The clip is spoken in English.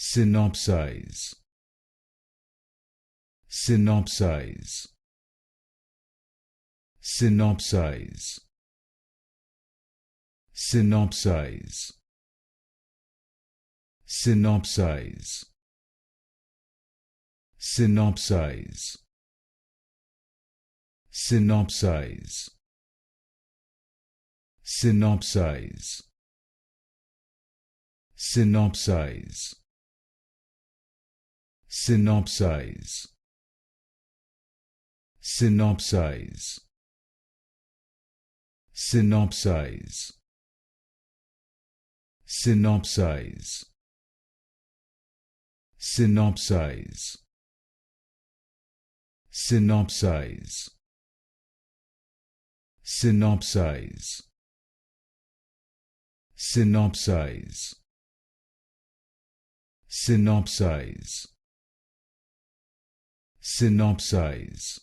Synopsize, Synopsize, Synopsize, Synopsize, Synopsize, Synopsize, Synopsize, Synopsize, Synopsize, Synopsize, Synopsize, Synopsize, Synopsize, Synopsize, Synopsize, Synopsize, Synopsize, Synopsize, Synopsize,